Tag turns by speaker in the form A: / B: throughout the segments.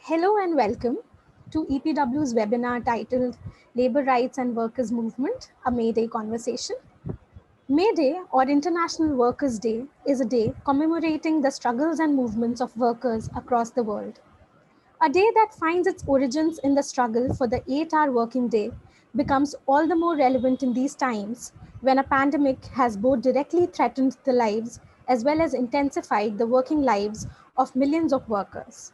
A: Hello and welcome to EPW's webinar titled Labor Rights and Workers' Movement, a May Day Conversation. May Day, or International Workers' Day, is a day commemorating the struggles and movements of workers across the world. A day that finds its origins in the struggle for the 8-hour working day becomes all the more relevant in these times when a pandemic has both directly threatened the lives as well as intensified the working lives of millions of workers.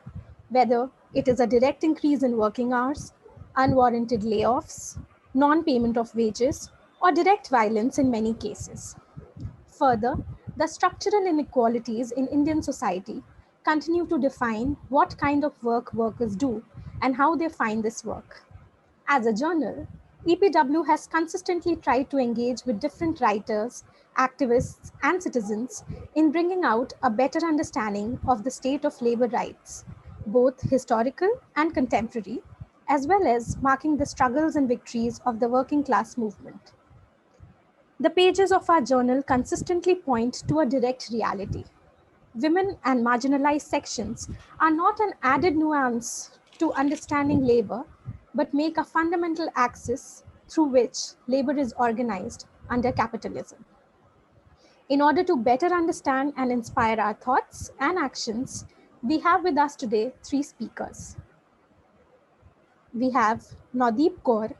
A: Whether it is a direct increase in working hours, unwarranted layoffs, non-payment of wages, or direct violence in many cases. Further, the structural inequalities in Indian society continue to define what kind of work workers do and how they find this work. As a journal, EPW has consistently tried to engage with different writers, activists, and citizens in bringing out a better understanding of the state of labor rights, both historical and contemporary, as well as marking the struggles and victories of the working class movement. The pages of our journal consistently point to a direct reality. Women and marginalized sections are not an added nuance to understanding labor, but make a fundamental axis through which labor is organized under capitalism. In order to better understand and inspire our thoughts and actions, we have with us today three speakers. We have Naudeep Kaur,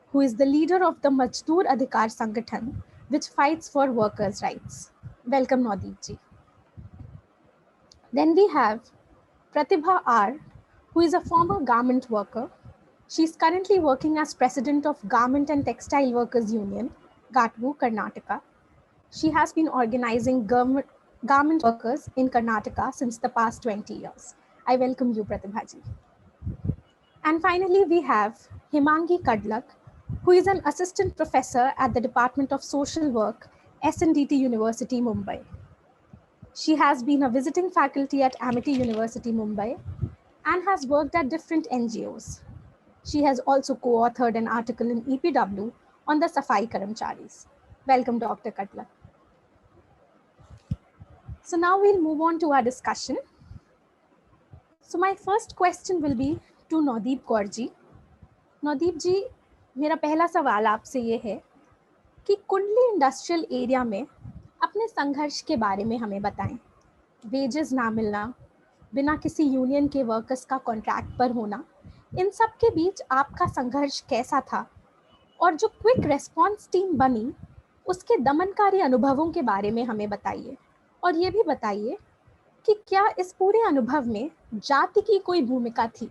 A: who is the leader of the Mazdoor Adhikar Sangathan, which fights for workers' rights. Welcome, Naudeep ji. Then we have Pratibha R., who is a former garment worker. She is currently working as president of Garment and Textile Workers Union, Gatvu, Karnataka. She has been organizing garment workers in Karnataka since the past 20 years. I welcome you, Pratibha ji. And finally, we have Himangi Kadlak, who is an assistant professor at the Department of Social Work, SNDT University, Mumbai. She has been a visiting faculty at Amity University, Mumbai, and has worked at different NGOs. She has also co-authored an article in EPW on the Safai Karamcharis. Welcome, Dr. Kadlak. So now we'll move on to our discussion. So my first question will be to Naudeep Kaur ji. Naudeep ji, मेरा पहला सवाल आपसे ये है कि कुंडली industrial area में अपने संघर्ष के बारे में हमें बताएं। वेजेस ना मिलना, बिना किसी यूनियन के वर्कर्स का कॉन्ट्रैक्ट पर होना, इन सब के बीच आपका संघर्ष कैसा था? और जो क्विक रेस्पॉन्स टीम बनी, उसके दमनकारी अनुभवों के बारे में हमें बताइए। और ये भी बताइए कि क्या इस पूरे अनुभव में जाति की कोई भूमिका थी?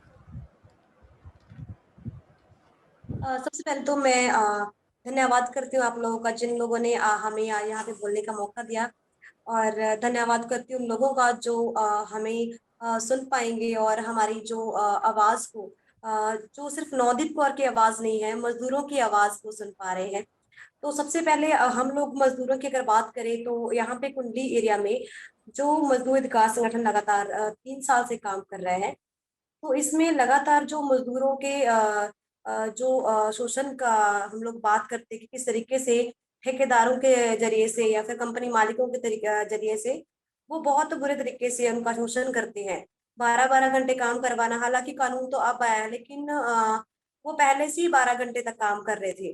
B: सबसे पहले तो मैं धन्यवाद करती हूँ आप लोगों का, जिन लोगों ने हमें यहाँ पे बोलने का मौका दिया, और धन्यवाद करती हूँ उन लोगों का जो हमें सुन पाएंगे और हमारी जो आवाज को, जो सिर्फ नौदीप कौर की आवाज नहीं है, मजदूरों की आवाज को सुन पा रहे हैं। तो सबसे पहले हम लोग मजदूरों की अगर बात करें तो यहाँ पे कुंडली एरिया में जो मजदूर अधिकार संगठन लगातार 3 साल से काम कर रहे हैं, तो इसमें लगातार जो मजदूरों के जो शोषण का हम लोग बात करते हैं कि किस तरीके से ठेकेदारों के जरिए से या फिर कंपनी मालिकों के जरिए से वो बहुत बुरे तरीके से उनका शोषण करते हैं। 12-12 घंटे काम करवाना, हालांकि कानून तो अब आया है, लेकिन वो पहले से ही 12 घंटे तक काम कर रहे थे।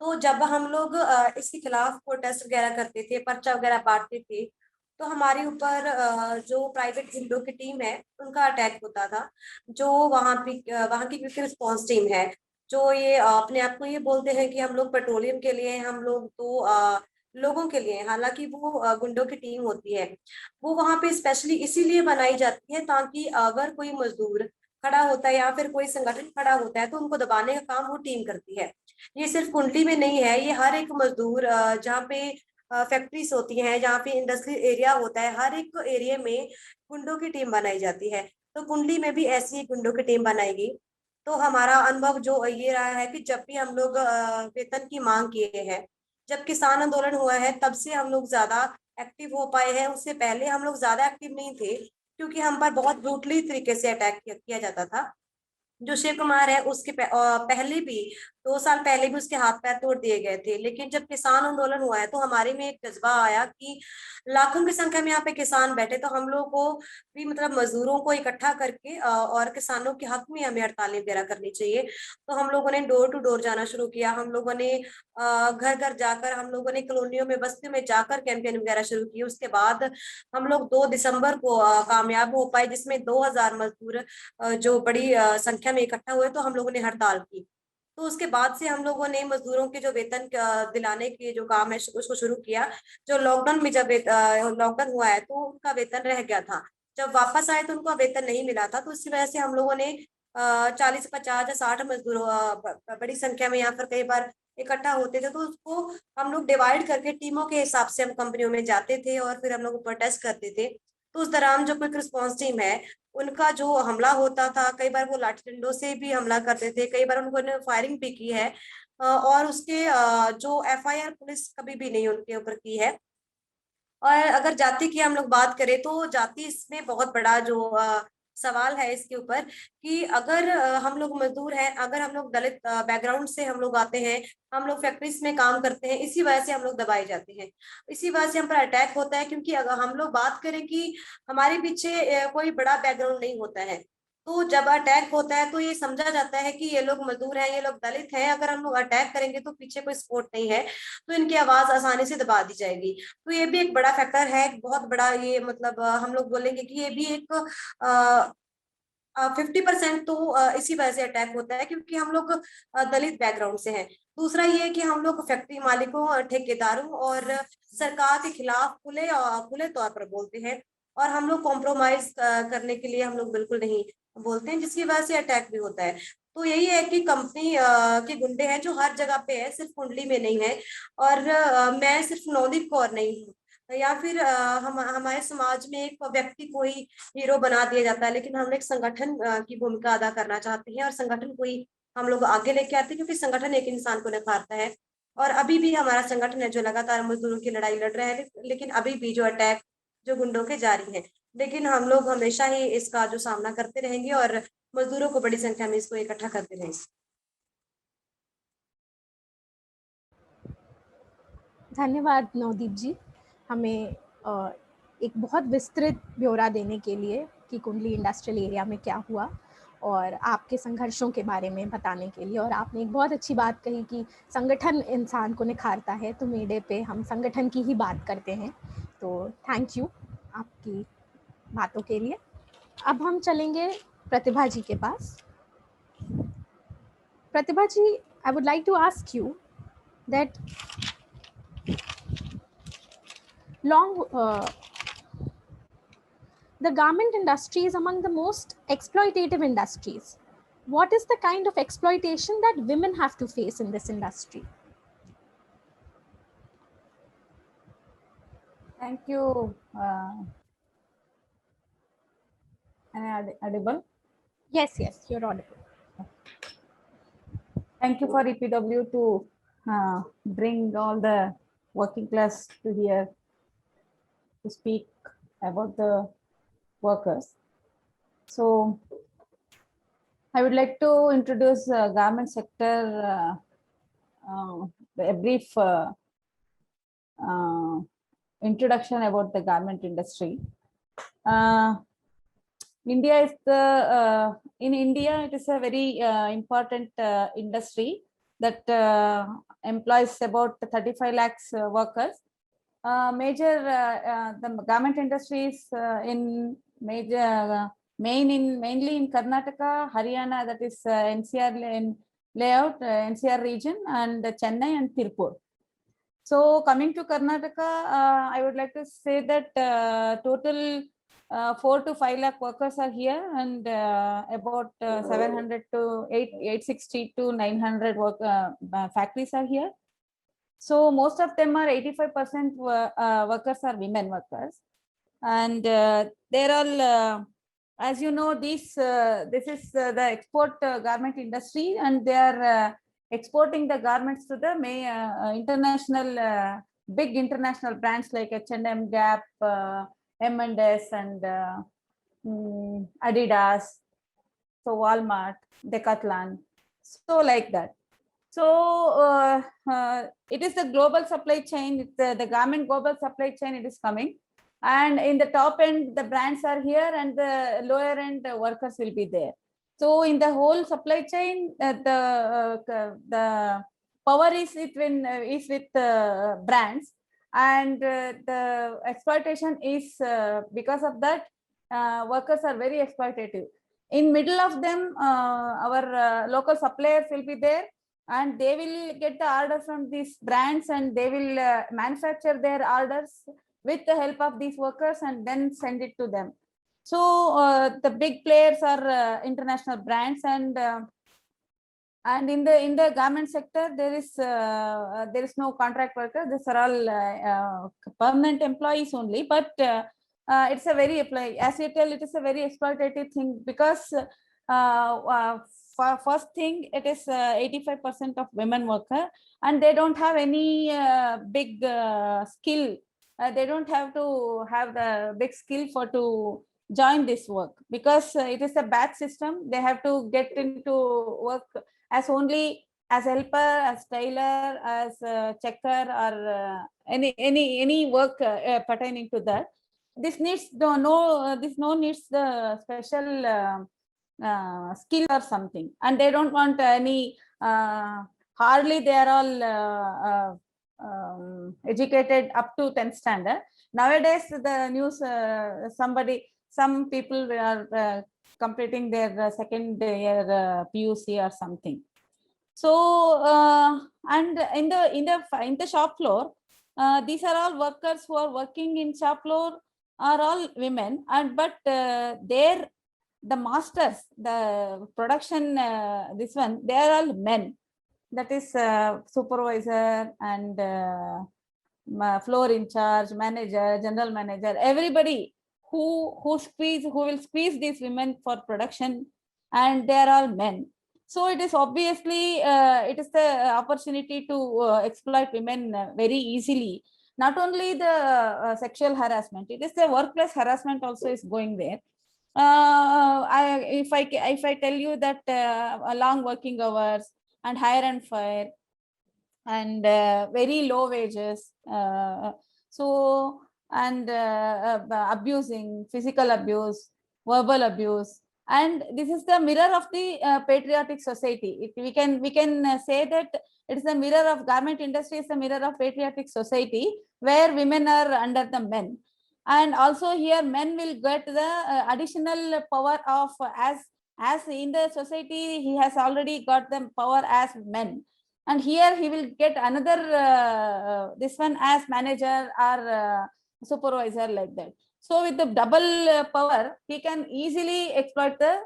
B: तो जब हम लोग इसके खिलाफ प्रोटेस्ट वगैरह करते थे, पर्चा वगैरह बांटते थे, तो हमारे ऊपर जो प्राइवेट विंडो की टीम है उनका अटैक होता था। जो वहाँ की क्विक रिस्पॉन्स टीम है, जो ये अपने आप को ये बोलते हैं कि हम लोग पेट्रोलियम के लिए, हम लोग तो लोगों के लिए, हालांकि वो गुंडों की टीम होती है। वो वहाँ पे स्पेशली इसीलिए बनाई जाती है ताकि अगर कोई मजदूर खड़ा होता है या फिर कोई संगठन खड़ा होता है तो उनको दबाने का काम वो टीम करती है। ये सिर्फ कुंडली में नहीं है, ये हर एक मजदूर जहाँ पे फैक्ट्रीज होती हैं, जहाँ पे इंडस्ट्रियल एरिया होता है, हर एक एरिया में गुंडों की टीम बनाई जाती है। तो कुंडली में भी ऐसी ही गुंडों की टीम बनाएगी। तो हमारा अनुभव जो ये रहा है कि जब भी हम लोग वेतन की मांग किए हैं, जब किसान आंदोलन हुआ है तब से हम लोग ज्यादा एक्टिव हो पाए हैं। उससे पहले हम लोग ज्यादा एक्टिव नहीं थे क्योंकि हम पर बहुत ब्रूटली तरीके से अटैक किया जाता था। जो शिव कुमार है उसके पहले भी 2 साल पहले भी उसके हाथ पैर तोड़ दिए गए थे। लेकिन जब किसान आंदोलन हुआ है तो हमारे में एक जज्बा आया कि लाखों की संख्या में यहाँ पे किसान बैठे, तो हम लोग को भी मतलब मजदूरों को इकट्ठा करके और किसानों के हक में हमें हड़तालें वगैरह करनी चाहिए। तो हम लोगों ने डोर टू डोर जाना शुरू किया। हम लोगों ने घर घर जाकर, हम लोगों ने कॉलोनियों में, बस्तियों में जाकर कैंपेन वगैरह शुरू की। उसके बाद हम लोग 2 दिसंबर को कामयाब हो पाए, जिसमें 2000 मजदूर जो बड़ी संख्या में इकट्ठा हुए, तो हम लोगों ने हड़ताल की। तो उसके बाद से हम लोगों ने मजदूरों के जो वेतन दिलाने के जो काम है उसको शुरू किया। जो लॉकडाउन में जब लॉकडाउन हुआ है तो उनका वेतन रह गया था, जब वापस आए तो उनको वेतन नहीं मिला था। तो इसी वजह से हम लोगों ने 40, 50 या 60 मजदूरों बड़ी संख्या में यहाँ पर कई बार इकट्ठा होते थे, तो उसको हम लोग डिवाइड करके टीमों के हिसाब से हम कंपनियों में जाते थे और फिर हम लोग प्रोटेस्ट करते थे। तो उस दौरान जो क्विक रिस्पॉन्स टीम है उनका जो हमला होता था, कई बार वो लाठी डंडों से भी हमला करते थे, कई बार उनको फायरिंग भी की है। और उसके जो एफआईआर पुलिस कभी भी नहीं उनके ऊपर की है। और अगर जाति की हम लोग बात करें तो जाति इसमें बहुत बड़ा जो सवाल है इसके ऊपर, कि अगर हम लोग मजदूर हैं, अगर हम लोग दलित बैकग्राउंड से हम लोग आते हैं, हम लोग फैक्ट्रीज में काम करते हैं, इसी वजह से हम लोग दबाए जाते हैं, इसी वजह से हम पर अटैक होता है। क्योंकि अगर हम लोग बात करें कि हमारे पीछे कोई बड़ा बैकग्राउंड नहीं होता है, तो जब अटैक होता है तो ये समझा जाता है कि ये लोग मजदूर हैं, ये लोग दलित हैं, अगर हम लोग अटैक करेंगे तो पीछे कोई सपोर्ट नहीं है, तो इनकी आवाज आसानी से दबा दी जाएगी। तो ये भी एक बड़ा फैक्टर है, बहुत बड़ा। ये मतलब हम लोग बोलेंगे कि ये भी एक 50% तो इसी वजह से अटैक होता है, क्योंकि हम लोग दलित बैकग्राउंड से हैं। दूसरा ये कि हम लोग फैक्ट्री मालिकों, ठेकेदारों और सरकार के खिलाफ खुले तौर पर बोलते हैं, और हम लोग कॉम्प्रोमाइज करने के लिए हम लोग बिल्कुल नहीं बोलते हैं, जिसकी वजह से अटैक भी होता है। तो यही है कि कंपनी के गुंडे हैं जो हर जगह पे है, सिर्फ कुंडली में नहीं है। और मैं सिर्फ नवदीप कौर नहीं हूँ, या फिर हम हमारे समाज में एक व्यक्ति को ही हीरो बना दिया जाता है, लेकिन हम एक संगठन की भूमिका अदा करना चाहते हैं, और संगठन को ही हम लोग आगे लेके आते हैं, क्योंकि संगठन एक इंसान को निखारता है। और अभी भी हमारा संगठन है जो लगातार मजदूरों की लड़ाई लड़ रहा है, लेकिन अभी भी जो अटैक जो गुंडों के जारी है, लेकिन हम लोग हमेशा ही इसका जो सामना करते रहेंगे और मजदूरों को बड़ी संख्या में इसको इकट्ठा करते रहेंगे।
A: धन्यवाद नवदीप जी, हमें एक बहुत विस्तृत ब्यौरा देने के लिए कि कुंडली इंडस्ट्रियल एरिया में क्या हुआ और आपके संघर्षों के बारे में बताने के लिए। और आपने एक बहुत अच्छी बात कही कि संगठन इंसान को निखारता है, तो मेडे पे हम संगठन की ही बात करते हैं। तो थैंक यू आपकी बातों के लिए। अब हम चलेंगे प्रतिभा जी के पास। Pratibha ji, I would like to ask you that the garment industry is among the most exploitative industries. What is the kind of exploitation that women have to face in this industry?
C: Thank you. Am I audible?
A: Yes, you're audible.
C: Thank you for EPW to bring all the working class to here to speak about the workers. So I would like to introduce garment sector, a brief introduction about the garment industry. India is in India, it is a very important industry that employs about 35 lakhs workers. The garment industry is mainly in Karnataka, Haryana, that is NCR layout, NCR region, and Chennai and Tirupur. So coming to Karnataka, I would like to say that total 4 to 5 lakh workers are here, and about 700 to 860 to 900 factories are here. So most of them are 85% workers are women workers, and they're all, as you know, this is the export garment industry, and they are exporting the garments to the international big international brands like H&M, Gap, M&S, and Adidas. So Walmart, Decathlon, so like that. So it is the global supply chain, the garment global supply chain, it is coming. And in the top end, the brands are here and the lower end workers will be there. So in the whole supply chain, the power is with brands, and the exploitation is because of that, workers are very exploitative. In middle of them, our local suppliers will be there, and they will get the order from these brands, and they will manufacture their orders with the help of these workers and then send it to them. So the big players are international brands, and in the garment sector there is no contract worker. These are all permanent employees only, but it's a very, as you tell, it is a very exploitative thing, because for first thing, it is 85% of women worker, and they don't have any big skill. They don't have to have the big skill to join this work, because it is a batch system. They have to get into work as only as helper, as tailor, as checker, or any work pertaining to that. This needs needs the special skill or something, and they don't want any hardly they are all educated up to 10th standard. Nowadays the news, some people are completing their second year PUC or something. So and in the shop floor, these are all workers who are working in shop floor are all women, and but the masters, the production, this one, they are all men. That is supervisor and floor in charge, manager, general manager, everybody who will squeeze these women for production, and they are all men. So it is obviously it is the opportunity to exploit women very easily. Not only the sexual harassment, it is the workplace harassment also is going there. If I tell you that long working hours and hire and fire and very low wages, so and abusing, physical abuse, verbal abuse, and this is the mirror of the patriotic society. We can say that it is the mirror of garment industry, is the mirror of patriotic society, where women are under the men. And also here men will get the additional power of, as in the society he has already got the power as men, and here he will get another this one as manager or supervisor, like that. So with the double power, he can easily exploit the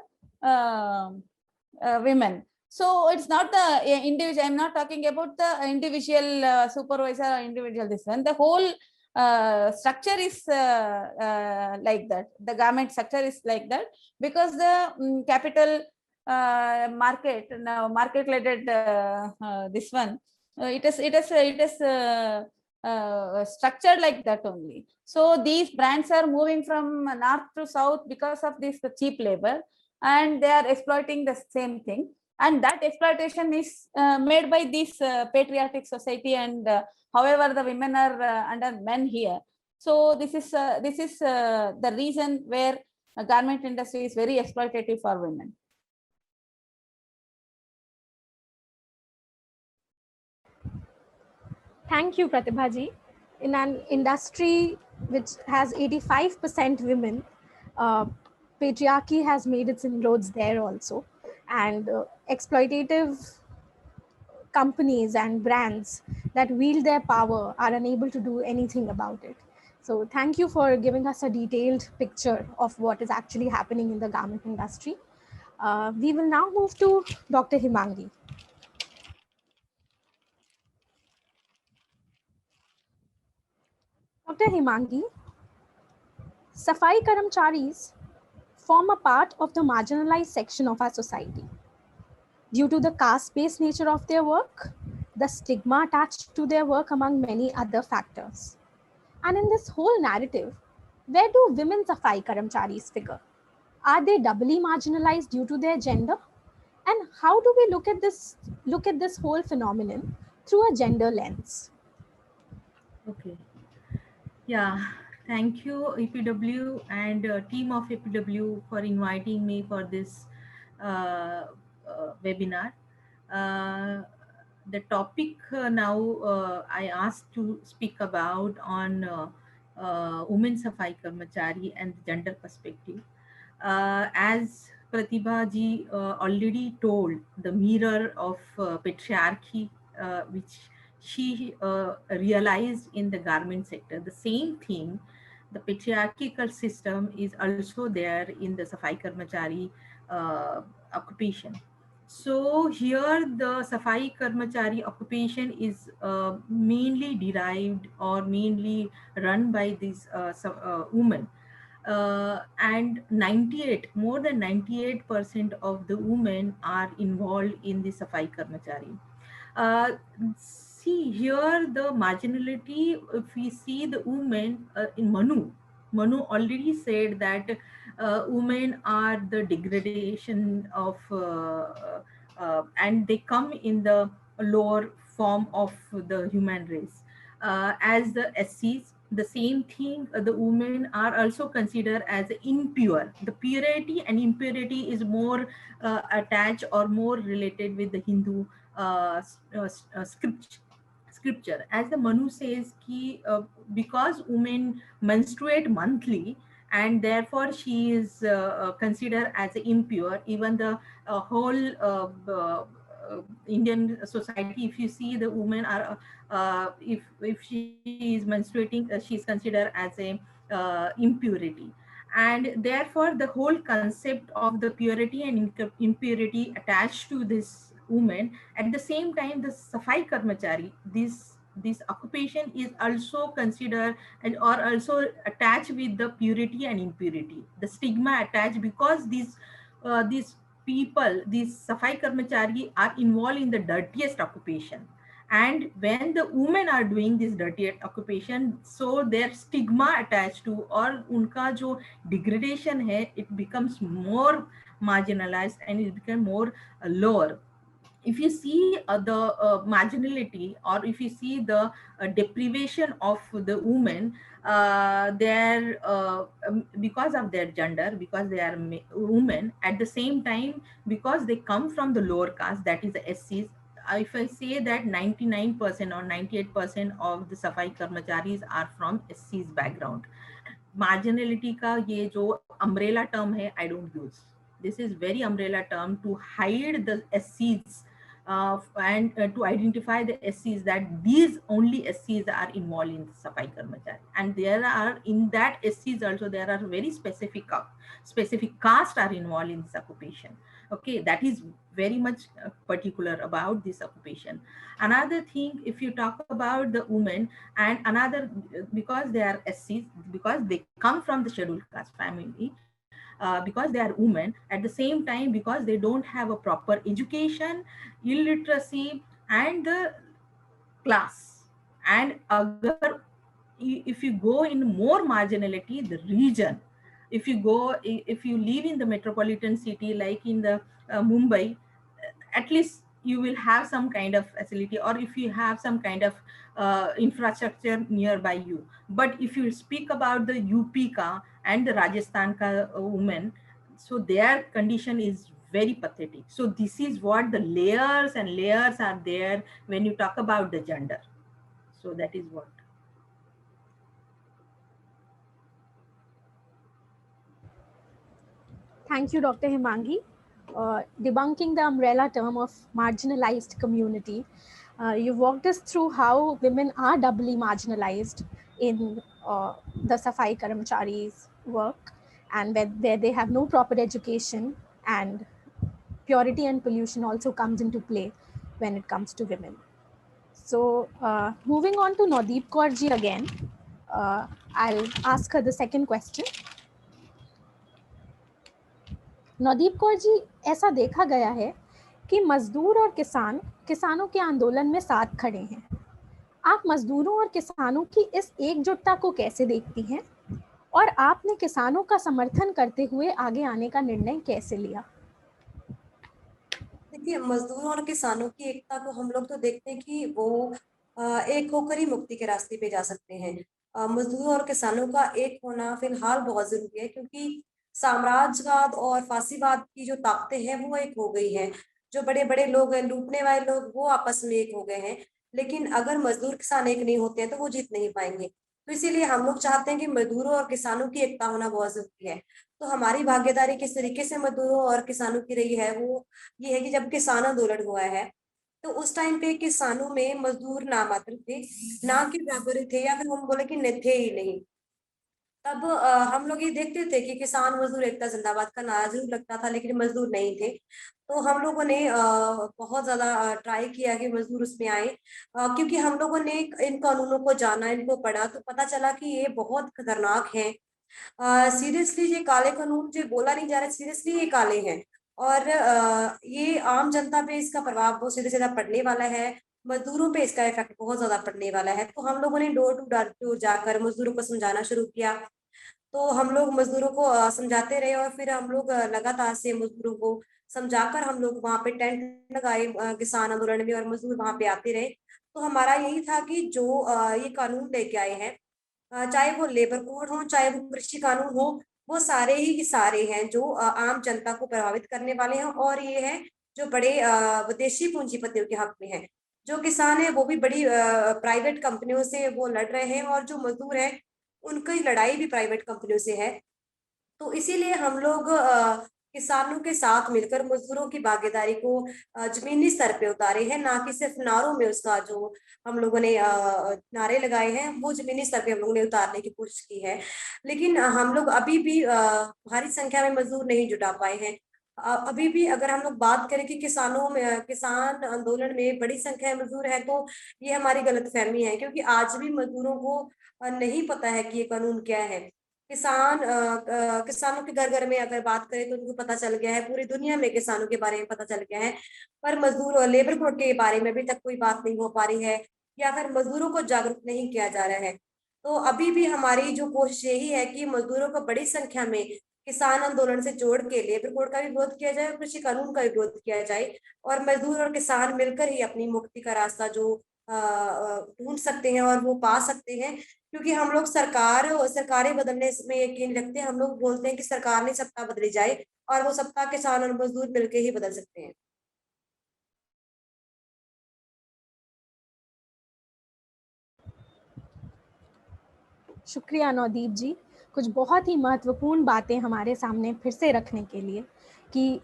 C: women. So it's not the individual. I'm not talking about the individual supervisor or individual this one. The whole structure is like that. The garment structure is like that, because the capital market now, market related this one, it is structured like that only. So these brands are moving from north to south because of this cheap labor, and they are exploiting the same thing. And that exploitation is made by this patriotic society, and however the women are under men here. So this is the reason where garment industry is very exploitative for women.
A: Thank you, Pratibha ji. In an industry which has 85% women, patriarchy has made its inroads there also, and exploitative companies and brands that wield their power are unable to do anything about it. So thank you for giving us a detailed picture of what is actually happening in the garment industry. We will now move to Dr. Himangi. Dr. Himangi, Safai Karamcharis form a part of the marginalized section of our society. Due to the caste-based nature of their work, the stigma attached to their work, among many other factors. And in this whole narrative, where do women Safai Karamcharis figure? Are they doubly marginalized due to their gender? And how do we look at this whole phenomenon through a gender lens?
D: Okay. Yeah, thank you EPW and team of EPW for inviting me for this webinar. Uh, the topic now I asked to speak about on women Safai Karmachari and the gender perspective. As Pratibha ji already told, the mirror of patriarchy, which she realized in the garment sector. The same thing, the patriarchal system is also there in the Safai Karmachari occupation. So here the Safai Karmachari occupation is mainly derived or mainly run by these women. And more than 98% of the women are involved in the Safai Karmachari. Uh, See here the marginality, if we see the women in Manu already said that women are the degradation of and they come in the lower form of the human race. As the SCs, the same thing, the women are also considered as impure. The purity and impurity is more attached or more related with the Hindu scripture. As the Manu says ki, because women menstruate monthly and therefore she is considered as impure. Even the whole Indian society, if you see the women are if she is menstruating, she is considered as a impurity, and therefore the whole concept of the purity and impurity attached to this woman. At the same time, the Safai Karmachari, this occupation is also considered and or also attached with the purity and impurity, the stigma attached, because these people, these Safai Karmachari are involved in the dirtiest occupation. And when the women are doing this dirty occupation, so their stigma attached to or unka jo degradation hai, it becomes more marginalized and it becomes more lower. If you see the marginality, or if you see the deprivation of the women, because of their gender, because they are women, at the same time because they come from the lower caste, that is the SCs. If I say that 99% or 98% of the Safai Karmacharis are from SCs background, marginality का ये जो umbrella term है, I don't use. This is very umbrella term to hide the SCs and to identify the SCs, that these only SCs are involved in Safai Karmachari. And there are, in that SCs also, there are very specific caste are involved in this occupation. Okay, that is very much particular about this occupation. Another thing, if you talk about the women, and another, because they are SCs, because they come from the scheduled caste family, because they are women, at the same time because they don't have a proper education, illiteracy, and the class. And if you go in more marginality, the region, if you live in the metropolitan city like in the Mumbai, at least you will have some kind of facility, or if you have some kind of infrastructure nearby you. But if you speak about the UP ka and the Rajasthan ka women, so their condition is very pathetic. So this is what the layers and layers are there when you talk about the gender. So that is what.
A: Thank you, Dr. Hemangi. Debunking the umbrella term of marginalized community, you walked us through how women are doubly marginalized in the Safai Karmachari's work, and where they have no proper education, and purity and pollution also comes into play when it comes to women. So moving on to Naudeep Kaur ji again, I'll ask her the second question. Nodeep Kaur ji, ऐसा देखा गया है कि मजदूर और किसान किसानों के आंदोलन में साथ खड़े हैं। आप मजदूरों और किसानों की इस एकजुटता को कैसे देखती हैं, और आपने किसानों का समर्थन करते हुए आगे आने का निर्णय कैसे लिया?
B: देखिए, मजदूरों और किसानों की एकता को हम लोग तो देखते हैं कि वो एक होकर ही मुक्ति के रास्ते पे जा सकते हैं। मजदूरों और किसानों का एक होना फिलहाल बहुत जरूरी है, क्योंकि साम्राज्यवाद और फासीवाद की जो ताकतें हैं वो एक हो गई हैं। जो बड़े बड़े लोग हैं, लूटने वाले लोग, वो आपस में एक हो गए हैं। लेकिन अगर मजदूर किसान एक नहीं होते हैं तो वो जीत नहीं पाएंगे। तो इसीलिए हम लोग चाहते हैं कि मजदूरों और किसानों की एकता होना बहुत जरूरी है। तो हमारी भागीदारी किस तरीके से मजदूरों और किसानों की रही है, वो ये है कि जब किसान आंदोलन हुआ है तो उस टाइम पे किसानों में मजदूर नामात्र थे, ना के बराबर थे, या फिर हम बोले कि थे ही नहीं। तब हम लोग ये देखते थे कि किसान मजदूर एकता जिंदाबाद का नारा जरूर लगता था, लेकिन मजदूर नहीं थे। तो हम लोगों ने बहुत ज्यादा ट्राई किया कि मजदूर उसमें आए, क्योंकि हम लोगों ने इन कानूनों को जाना, इनको पढ़ा, तो पता चला कि ये बहुत खतरनाक है। सीरियसली ये काले कानून जो बोला नहीं जा रहा, सीरियसली ये काले हैं। और ये आम जनता पे इसका प्रभाव बहुत सीधे सीधा पड़ने वाला है। मजदूरों पे इसका इफेक्ट बहुत ज्यादा पड़ने वाला है। तो हम लोगों ने डोर टू डोर जाकर मजदूरों को समझाना शुरू किया। तो हम लोग मजदूरों को समझाते रहे, और फिर हम लोग लगातार से मजदूरों को समझाकर हम लोग वहां पे टेंट लगाए किसान आंदोलन में, और मजदूर वहां पे आते रहे। तो हमारा यही था कि जो ये कानून लेके आए हैं, चाहे वो लेबर कोड हो, चाहे वो कृषि कानून हो, वो सारे ही सारे हैं जो आम जनता को प्रभावित करने वाले हैं। और ये है जो बड़े विदेशी पूंजीपतियों के हक में है। जो किसान है वो भी बड़ी प्राइवेट कंपनियों से वो लड़ रहे हैं, और जो मजदूर है उनकी लड़ाई भी प्राइवेट कंपनियों से है। तो इसीलिए हम लोग किसानों के साथ मिलकर मजदूरों की भागीदारी को जमीनी स्तर पे उतारे हैं, ना कि सिर्फ नारों में उसका जो हम लोगों ने नारे लगाए हैं वो जमीनी स्तर पे हम लोगों ने उतारने की कोशिश की है। लेकिन हम लोग अभी भी भारी संख्या में मजदूर नहीं जुटा पाए हैं। अभी भी अगर हम लोग बात करें कि किसानों में किसान आंदोलन में बड़ी संख्या में मजदूर है, तो ये हमारी गलतफहमी है, क्योंकि आज भी मजदूरों को नहीं पता है कि ये कानून क्या है। किसानों के घर घर में अगर बात करें तो उनको पता चल गया है, पूरी दुनिया में किसानों के बारे में पता चल गया है। पर मजदूर और लेबर कोड के बारे में अभी तक कोई बात नहीं हो पा रही है, या फिर मजदूरों को जागरूक नहीं किया जा रहा है। तो अभी भी हमारी जो कोशिश यही है कि मजदूरों को बड़ी संख्या में किसान आंदोलन से जोड़ के लेबर कोड का भी विरोध किया जाए और कृषि कानून का भी विरोध किया जाए, और मजदूर और किसान मिलकर ही अपनी मुक्ति का रास्ता जो ढूंढ सकते हैं और वो पा सकते हैं। क्योंकि हम लोग सरकारें बदलने में यकीन रखते हैं। हम लोग बोलते हैं कि सरकार नहीं, सत्ता बदली जाए, और वो सत्ता किसान और मजदूर मिलकर ही बदल सकते हैं।
A: शुक्रिया नवदीप जी, कुछ बहुत ही महत्वपूर्ण बातें हमारे सामने फिर से रखने के लिए कि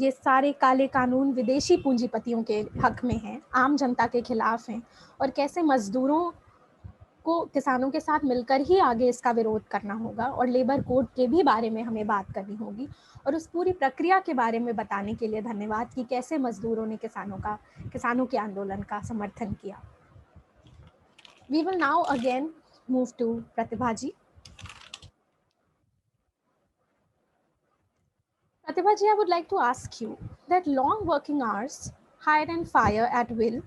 A: ये सारे काले कानून विदेशी पूंजीपतियों के हक में हैं, आम जनता के खिलाफ हैं, और कैसे मजदूरों को किसानों के साथ मिलकर ही आगे इसका विरोध करना होगा, और लेबर कोड के भी बारे में हमें बात करनी होगी। और उस पूरी प्रक्रिया के बारे में बताने के लिए धन्यवाद कि कैसे मजदूरों ने किसानों के आंदोलन का समर्थन किया। We will now again move to Pratibha ji. Pratibha ji, I would like to ask you that long working hours, hire and fire at will,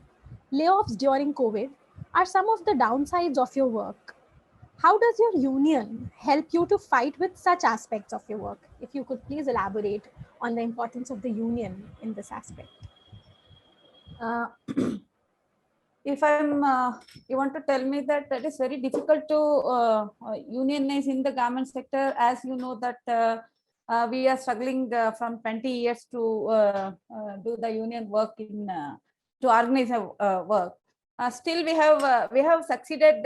A: layoffs during COVID are some of the downsides of your work. How does your union help you to fight with such aspects of your work? If you could please elaborate on the importance of the union in this aspect.
C: If you want to tell me that it is very difficult to unionize in the garment sector, as you know that we are struggling from 20 years to do the union work to organize work. Still, we have succeeded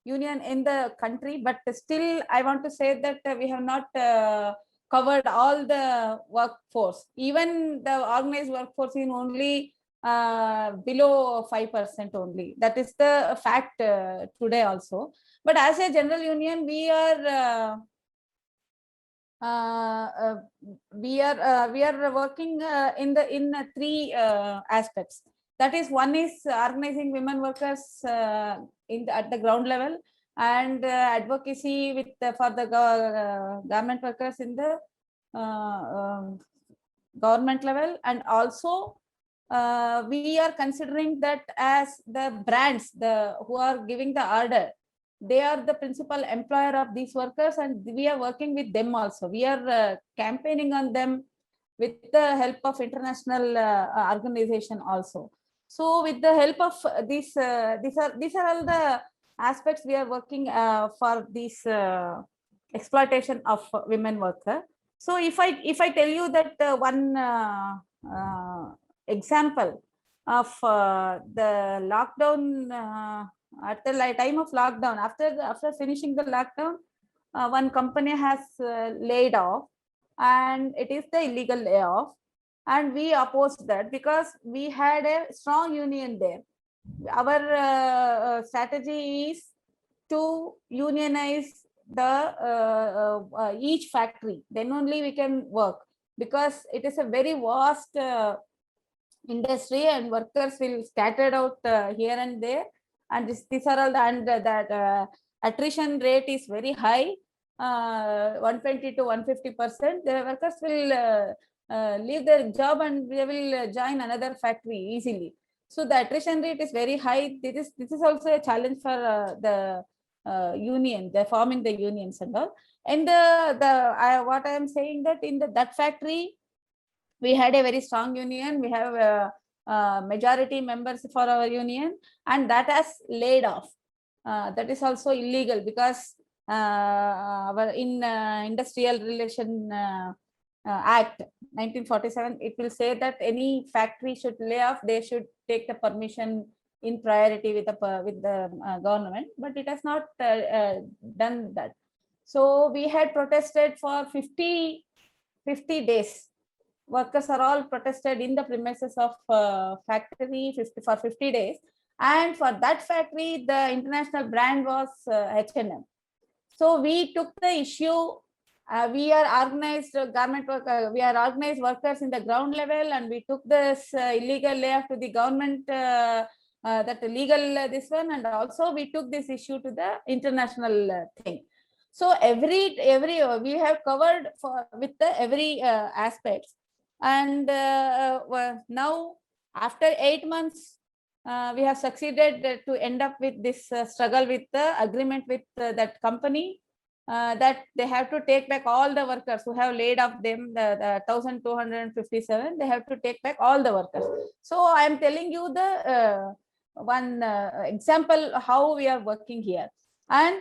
C: union in the country, but still, I want to say that we have not covered all the workforce. Even the organized workforce in only below 5% only. That is the fact today also. But as a general union, we are working in three aspects. That is, one is organizing women workers at the ground level, and advocacy for the garment workers in the government level, and also we are considering that as the brands who are giving the order, they are the principal employer of these workers, and we are working with them also. We are campaigning on them with the help of international organization also. So with the help of these are all the aspects we are working for this exploitation of women worker. So if I tell you that one example of the lockdown, at the time of lockdown, after finishing the lockdown, one company has laid off, and it is the illegal layoff, and we opposed that because we had a strong union there. Our strategy is to unionize the each factory, then only we can work, because it is a very vast industry and workers will scattered out here and there, and these are all the, and that attrition rate is very high, 120 to 150%. The workers will leave their job and they will join another factory easily. So the attrition rate is very high. This is also a challenge for the union. They're forming the unions and all. And what I am saying that in that factory, we had a very strong union. We have majority members for our union, and that has laid off. That is also illegal because in Industrial Relation Act 1947, it will say that any factory should lay off, they should take the permission in priority with the government, but it has not done that. So we had protested for 50 days. Workers are all protested in the premises of factory for 50 days. And for that factory, the international brand was H&M. So we took the issue. We are organized garment worker. We are organized workers in the ground level, and we took this illegal layoff to the government, that legal this one, and also we took this issue to the international thing. So every we have covered with the every aspects, and now after 8 months, we have succeeded to end up with this struggle with the agreement with that company, that they have to take back all the workers who have laid off them, the 1,257. They have to take back all the workers. So I am telling you the one example how we are working here. And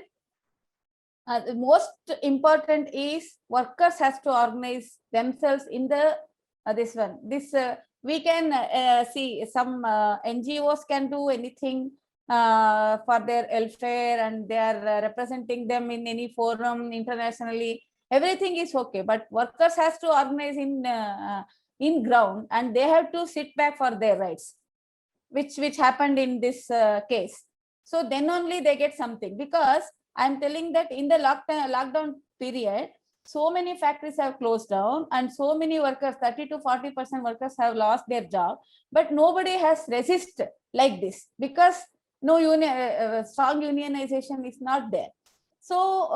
C: the most important is workers has to organize themselves in the this one. We can see some NGOs can do anything for their welfare, and they are representing them in any forum internationally. Everything is okay, but workers has to organize in ground, and they have to sit back for their rights, which happened in this case. So then only they get something, because I'm telling that in the lockdown period, so many factories have closed down, and so many workers, 30 to 40% workers have lost their job, but nobody has resisted like this, because no strong unionization is not there. So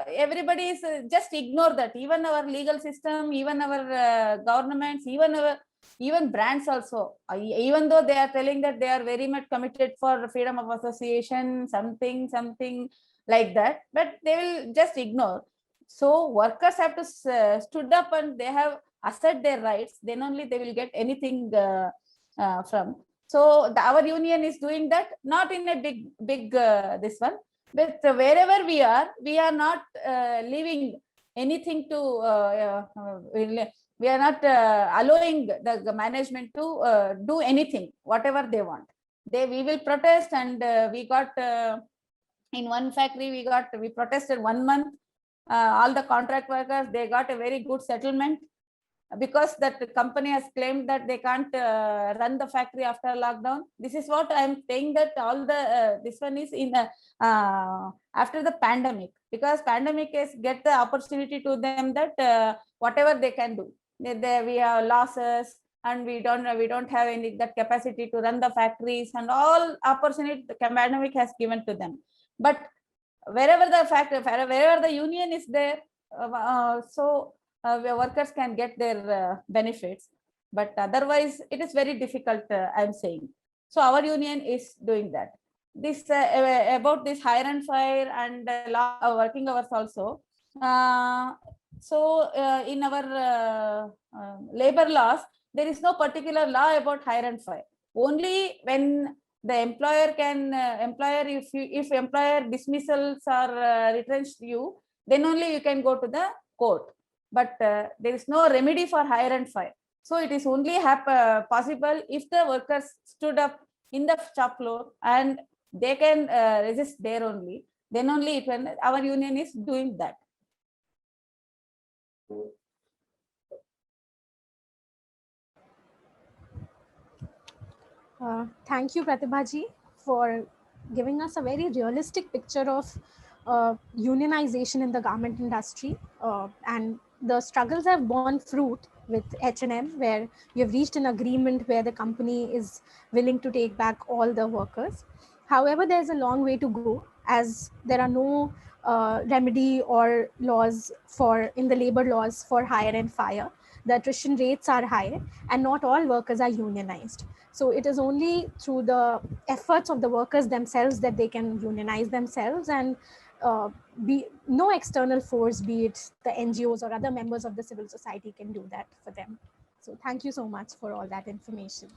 C: everybody is just ignore that. Even our legal system, even our governments, even brands also, even though they are telling that they are very much committed for freedom of association, something like that, but they will just ignore. So workers have to stood up, and they have assert their rights, then only they will get anything from. So our union is doing that, not in a big this one, but wherever we are not leaving anything to we are not allowing the management to do anything, whatever they want. We will protest, and we got in one factory, we protested 1 month. All the contract workers, they got a very good settlement, because that company has claimed that they can't run the factory after lockdown. This is what I'm saying, that all the this one is in after the pandemic, because pandemic is get the opportunity to them that whatever they can do. We have losses, and we don't have any that capacity to run the factories, and all opportunity the pandemic has given to them. But wherever the union is there, workers can get their benefits, but otherwise it is very difficult, I'm saying. So our union is doing that. this about this hire and fire and working hours also. In our labor laws, there is no particular law about hire and fire. Only when the employer can if employer dismissals or retrenched you, then only you can go to the court. But there is no remedy for hire and fire. So it is only possible if the workers stood up in the shop floor and they can resist there only. Then only it can, our union is doing that.
A: Thank you, Pratibha ji, for giving us a very realistic picture of unionization in the garment industry. And the struggles have borne fruit with H&M, where we have reached an agreement where the company is willing to take back all the workers. However, there's a long way to go, as there are no remedy or laws in the labor laws for hire and fire. The attrition rates are high and not all workers are unionized. So it is only through the efforts of the workers themselves that they can unionize themselves, and no external force, be it the NGOs or other members of the civil society, can do that for them. So thank you so much for all that information.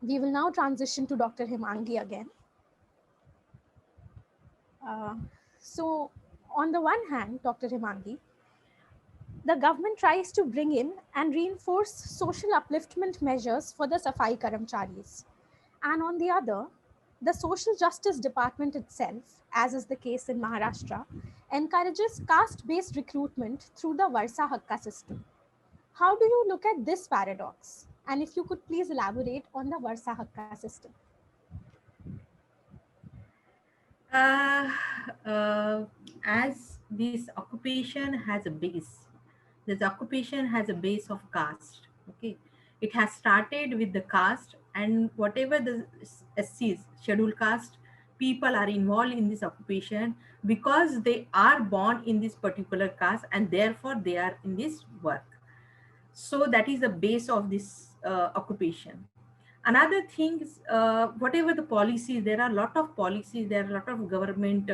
A: We will now transition to Dr. Himangi again. So on the one hand, Dr. Himangi, the government tries to bring in and reinforce social upliftment measures for the Safai Karamcharis. And on the other, the Social Justice Department itself, as is the case in Maharashtra, encourages caste-based recruitment through the Varsa Hakka system. How do you look at this paradox? And if you could please elaborate on the Varsa Hakka system.
D: As this occupation has a base, this occupation has a base of caste. Okay, it has started with the caste, and whatever the SCs, scheduled caste people are involved in this occupation because they are born in this particular caste and therefore they are in this work. So that is the base of this occupation. Another thing is, whatever the policies, there are a lot of policies, there are a lot of government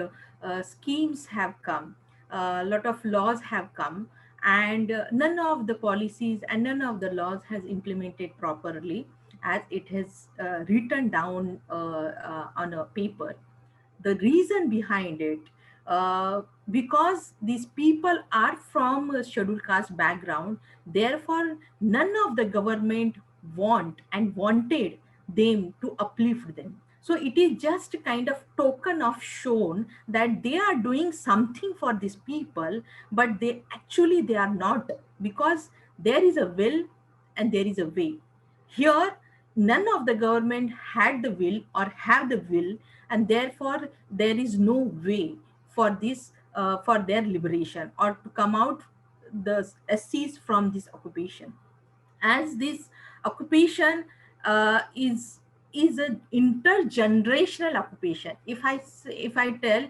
D: schemes have come, a lot of laws have come, and none of the policies and none of the laws has implemented properly as it has written down on a paper. The reason behind it, because these people are from a scheduled caste background, therefore none of the government wanted them to uplift them. So it is just a kind of token of shown that they are doing something for these people, but they are not, because there is a will and there is a way. Here none of the government had the will or have the will, and therefore there is no way for this for their liberation or to come out the SCs from this occupation. As this occupation is an intergenerational occupation. If I tell,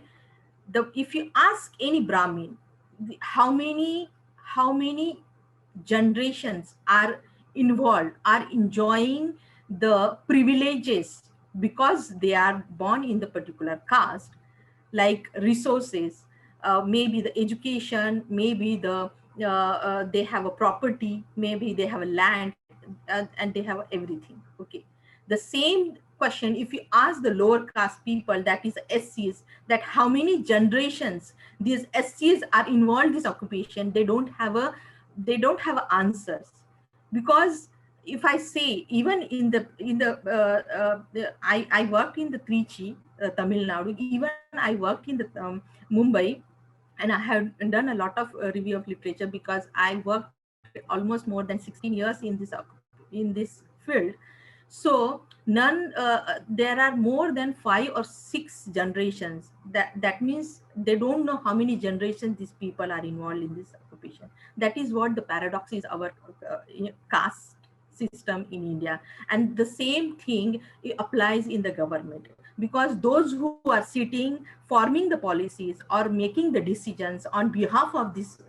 D: if you ask any Brahmin how many generations are involved, are enjoying the privileges because they are born in the particular caste, like resources, maybe the education, maybe they have a property, maybe they have a land, and they have everything. Okay, the same question if you ask the lower caste people, that is SCs, that how many generations these SCs are involved in this occupation, they don't have answers. Because if I say, even I worked in the Trichy, Tamil Nadu, even I worked in the Mumbai, and I have done a lot of review of literature because I worked almost more than 16 years in this field. So there are more than 5 or 6 generations. That means they don't know how many generations these people are involved in this occupation. That is what the paradox is, our caste system in India. And the same thing applies in the government, because those who are sitting forming the policies or making the decisions on behalf of these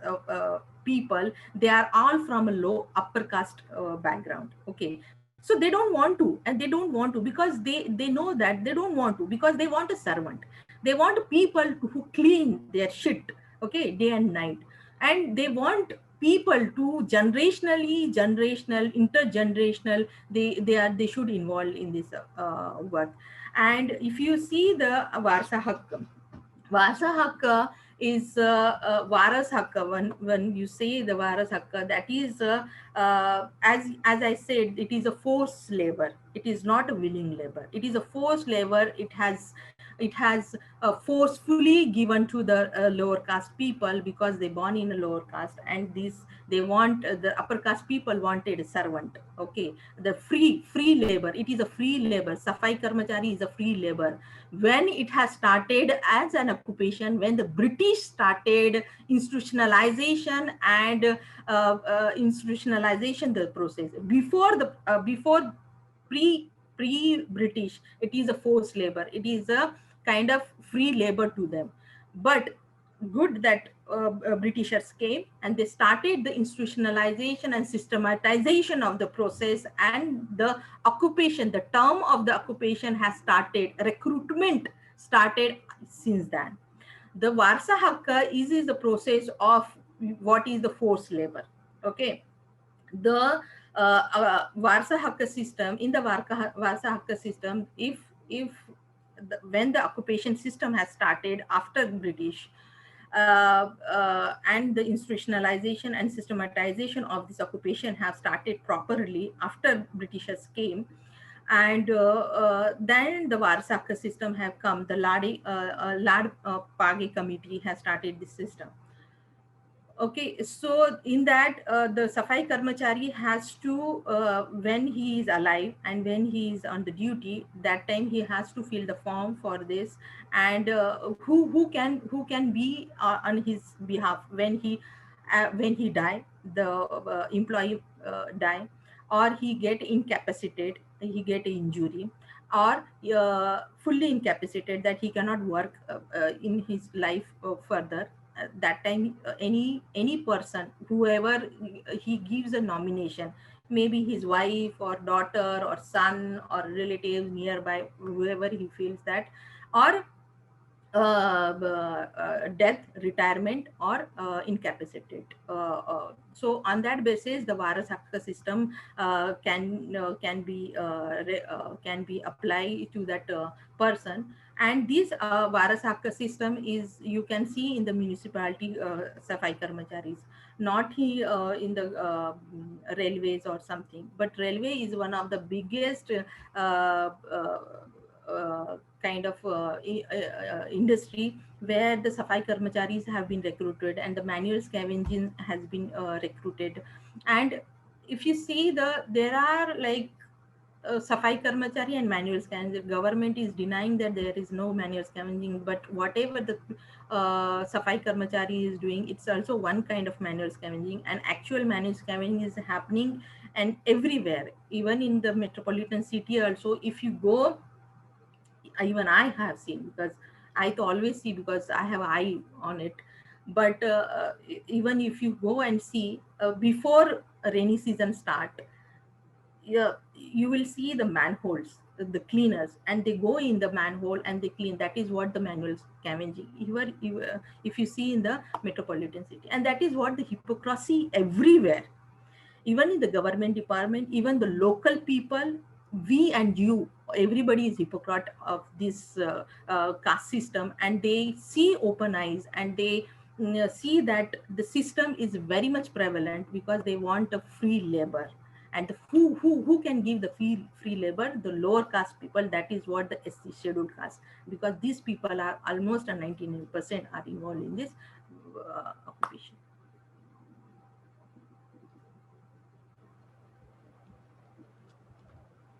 D: people, they are all from a low upper caste background. Okay, So they don't want to, and they don't want to because they know that they don't want to, because they want a servant. They want people who clean their shit, okay, day and night. And they want people to generational, intergenerational, they should involve in this work. And if you see the Varsa Hak, Vasa Hakka is Varas Hakka. When you say the Varas Hakka, that is, as I said, it is a forced labor. It is not a willing labor. It is a forced labor. It has forcefully given to the lower caste people because they born in a lower caste, and this they want the upper caste people wanted a servant. Okay, the free labor. It is a free labor. Safai karmachari is a free labor. When it has started as an occupation, when the British started institutionalization and institutionalization the process, before pre-British, it is a forced labor. It is a kind of free labor to them. But good that Britishers came and they started the institutionalization and systematization of the process, and the occupation, the term of the occupation has started, recruitment started since then. The Varsa Hakka is the process of what is the forced labor. Okay, the Varsa Hakka system, in the Varsa Hakka system, if when the occupation system has started after British, and the institutionalization and systematization of this occupation have started properly after Britishers came, and then the Varsa Hakka system have come. The Lad Page committee has started this system. Okay, so in that, the Safai Karmachari has to, when he is alive and when he is on the duty, that time he has to fill the form for this, and who can be on his behalf when he die, the employee die, or he get incapacitated, he get injury, or fully incapacitated that he cannot work in his life further. That time, any person, whoever he gives a nomination, maybe his wife or daughter or son or relative nearby, whoever he feels that, or death, retirement, or incapacitated. So on that basis, the Varas Hakka system can be applied to that person. And this Varas Hakka system is, you can see in the municipality Safai Karmacharis, not he in the railways or something. But railway is one of the biggest kind of industry where the Safai Karmacharis have been recruited and the manual scavenging has been recruited. And if you see, there are like Safai Karmachari and manual scavenging. Government is denying that there is no manual scavenging, but whatever the Safai Karmachari is doing, it's also one kind of manual scavenging, and actual manual scavenging is happening and everywhere, even in the metropolitan city also. If you go, even I have seen, because I always see because I have eye on it. But even if you go and see before rainy season start, yeah, you will see the manholes, the cleaners, and they go in the manhole and they clean. That is what the manual scavenging. If you see in the metropolitan city, and that is what the hypocrisy everywhere, even in the government department, even the local people, we and you, everybody is hypocrite of this caste system, and they see open eyes, and they see that the system is very much prevalent because they want a free labor. And who can give the free labor? The lower caste people. That is what the SC scheduled caste, because these people are almost a 99% are involved in this occupation.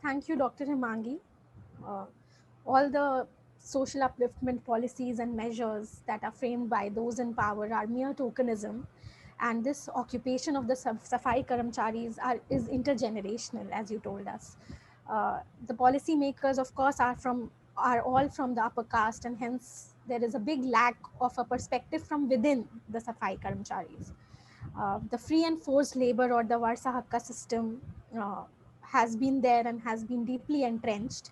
A: Thank you, Dr. Himangi. Uh, all the social upliftment policies and measures that are framed by those in power are mere tokenism. And this occupation of the Safai Karamcharis is intergenerational, as you told us. The policy makers, of course, are all from the upper caste, and hence there is a big lack of a perspective from within the Safai Karamcharis. The free and forced labor, or the Varsa Hakka system, has been there and has been deeply entrenched,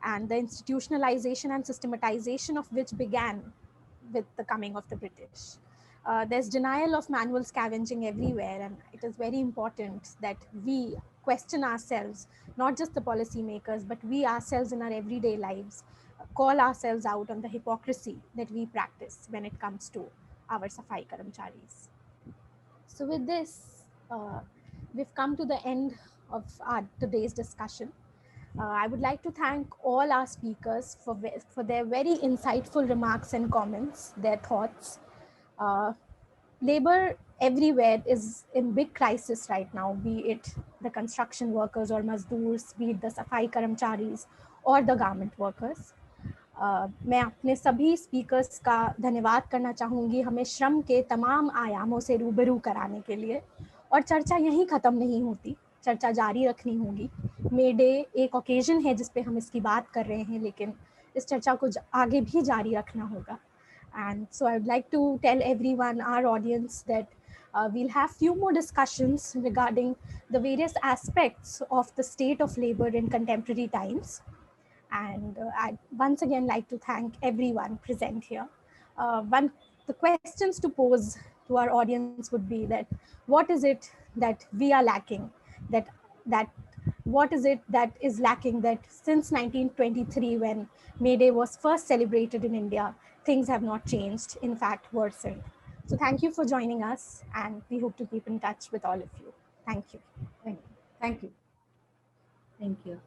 A: and the institutionalization and systematization of which began with the coming of the British. There's denial of manual scavenging everywhere, and it is very important that we question ourselves, not just the policymakers, but we ourselves in our everyday lives, call ourselves out on the hypocrisy that we practice when it comes to our Safai Karamcharis. So with this, we've come to the end of our today's discussion. I would like to thank all our speakers for their very insightful remarks and comments, their thoughts. Labor everywhere is in big crisis right now, be it the construction workers or mazdoors, be it the Safai Karamcharis or the garment workers. मैं अपने सभी speakers का धन्यवाद करना चाहूँगी हमें श्रम के तमाम आयामों से रूबरू कराने के लिए, और चर्चा यहीं ख़त्म नहीं होती, चर्चा जारी रखनी होगी। मे डे एक ओकेजन है जिस पे हम इसकी बात कर रहे हैं, लेकिन इस चर्चा को आगे भी जारी रखना होगा। And so I would like to tell everyone, our audience, that we'll have few more discussions regarding the various aspects of the state of labor in contemporary times. And I'd once again like to thank everyone present here. The questions to pose to our audience would be that what is it that we are lacking, what is it that is lacking, that since 1923, when May Day was first celebrated in India, things have not changed, in fact worsened. So thank you for joining us, and we hope to keep in touch with all of you. Thank you.
C: Thank you.
D: Thank you.